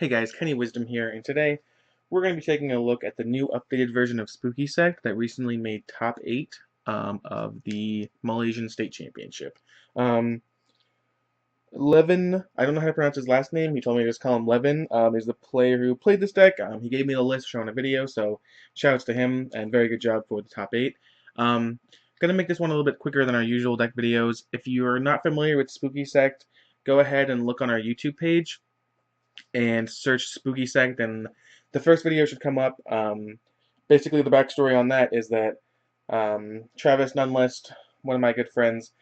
Hey guys, Kenny Wisdom here, and today we're going to be taking a look at the new updated version of Spookysect that recently made top 8 of the Malaysian State Championship. Um, Levin, I don't know how to pronounce his last name, he told me to just call him Levin, is the player who played this deck. He gave me the list showing a video, so shoutouts to him, and very good job for the top 8. Going to make this one a little bit quicker than our usual deck videos. If you're not familiar with Spookysect, go ahead and look on our YouTube page and search Spookysect, and the first video should come up. Basically, the backstory on that is that Travis Nunlist, one of my good friends,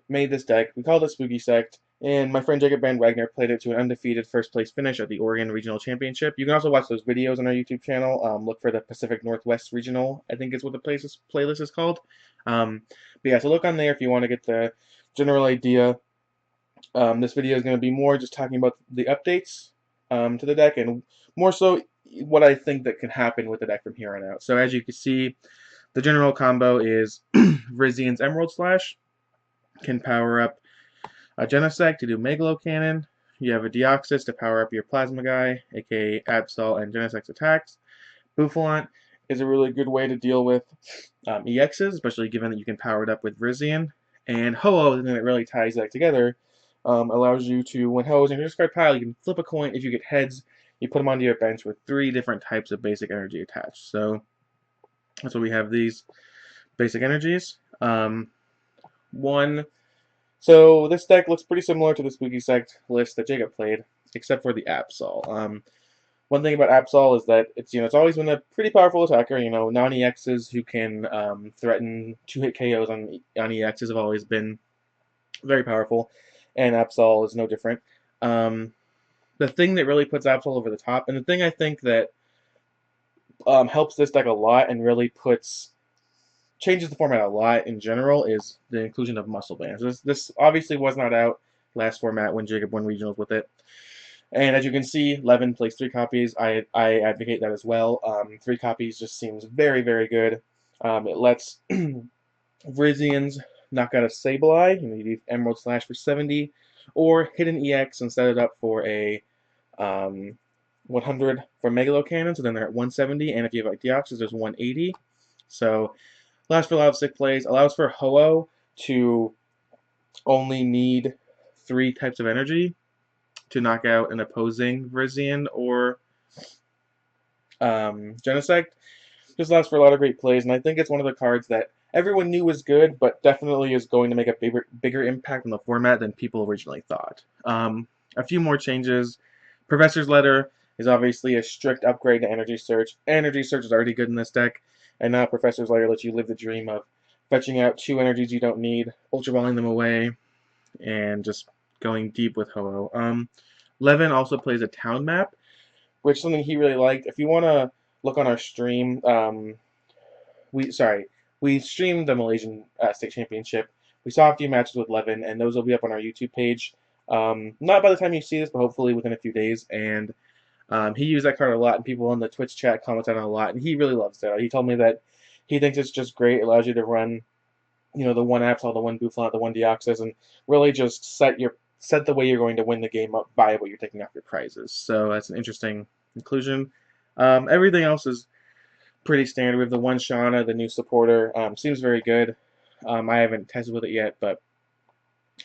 made this deck. We called it Spookysect, and my friend Jacob Van Wagner played it to an undefeated first place finish at the Oregon Regional Championship. You can also watch those videos on our YouTube channel. Look for the Pacific Northwest Regional, I think is what the playlist is called. But yeah, so look on there if you want to get the general idea. This video is going to be more just talking about the updates to the deck, and more so what I think that can happen with the deck from here on out. So as you can see, the general combo is Rizian's Emerald Slash can power up a Genesect to do Megalo Cannon. You have a Deoxys to power up your Plasma guy, aka Absol and Genesect's attacks. Bouffalant is a really good way to deal with EXs, especially given that you can power it up with Rizian. And Ho-Oh, the thing that really ties that together, allows you to, when Ho is in your discard pile, you can flip a coin. If you get heads, you put them onto your bench with 3 different types of basic energy attached. So that's why we have these basic energies. So this deck looks pretty similar to the Spookysect list that Jacob played, except for the Absol. One thing about Absol is that it's always been a pretty powerful attacker. Non-EXs who can threaten 2-hit KOs on EXs have always been very powerful, and Absol is no different. The thing that really puts Absol over the top, and the thing I think that helps this deck a lot and really changes the format a lot in general, is the inclusion of muscle bands. This obviously was not out last format when Jacob won regionals with it. And as you can see, Levin plays 3 copies. I advocate that as well. 3 copies just seems very, very good. It lets Rizians knock out a Sableye. You do Emerald Slash for 70, or hit an EX and set it up for a 100 for Megalo Cannon, so then they're at 170, and if you have like Deoxys, there's 180. So allows for a lot of sick plays, allows for Ho-Oh to only need 3 types of energy to knock out an opposing Rizian or Genesect. Just allows for a lot of great plays, and I think it's one of the cards that everyone knew was good, but definitely is going to make a bigger impact on the format than people originally thought. A few more changes. Professor's Letter is obviously a strict upgrade to Energy Search. Energy Search is already good in this deck, and now Professor's Letter lets you live the dream of fetching out 2 energies you don't need, Ultra Balling them away, and just going deep with Ho-Oh. Levin also plays a town map, which is something he really liked. If you want to look on our stream, we streamed the Malaysian State Championship. We saw a few matches with Levin, and those will be up on our YouTube page. Not by the time you see this, but hopefully within a few days. And he used that card a lot, and people in the Twitch chat commented on it a lot, and he really loves it. He told me that he thinks it's just great. It allows you to run, the one Absol, the one Bouffalant, the one Deoxys, and really just set the way you're going to win the game up by what you're taking off your prizes. So that's an interesting inclusion. Everything else is pretty standard. We have the one Shauna, the new supporter. Seems very good. I haven't tested with it yet, but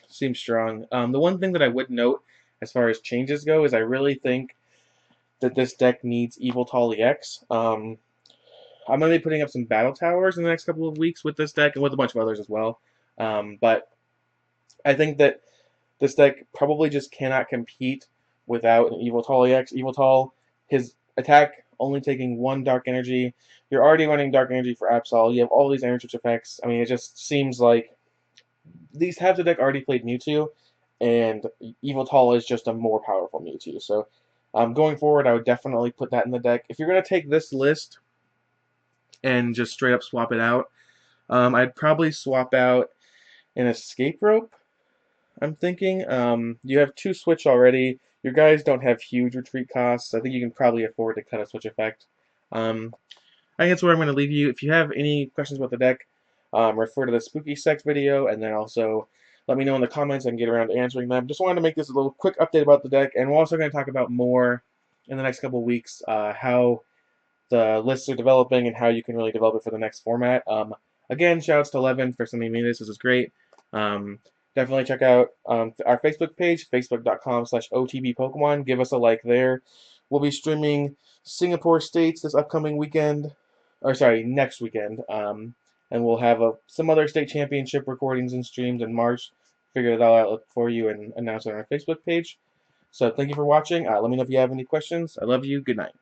seems strong. The one thing that I would note as far as changes go is I really think that this deck needs Yveltal EX. I'm going to be putting up some battle towers in the next couple of weeks with this deck and with a bunch of others as well. But I think that this deck probably just cannot compete without an Yveltal EX. Yveltal, his attack only taking 1 Dark Energy. You're already running Dark Energy for Absol. You have all these energy effects. I mean, it just seems like these halves of the deck already played Mewtwo, and Yveltal is just a more powerful Mewtwo. So going forward, I would definitely put that in the deck. If you're going to take this list and just straight up swap it out, I'd probably swap out an Escape Rope. I'm thinking you have 2 switch already. Your guys don't have huge retreat costs. I think you can probably afford to cut a switch effect. I think that's where I'm going to leave you. If you have any questions about the deck, refer to the Spookysect video, and then also let me know in the comments. I can get around to answering them. Just wanted to make this a little quick update about the deck, and we're also going to talk about more in the next couple of weeks how the lists are developing and how you can really develop it for the next format. Again, shouts to Levin for sending me this. This is great. Um, Definitely check out our Facebook page, facebook.com/OTB Pokemon. Give us a like there. We'll be streaming Singapore States this upcoming weekend, or sorry, next weekend. And we'll have some other state championship recordings and streams in March. Figure that all out for you and announce it on our Facebook page. So thank you for watching. Let me know if you have any questions. I love you. Good night.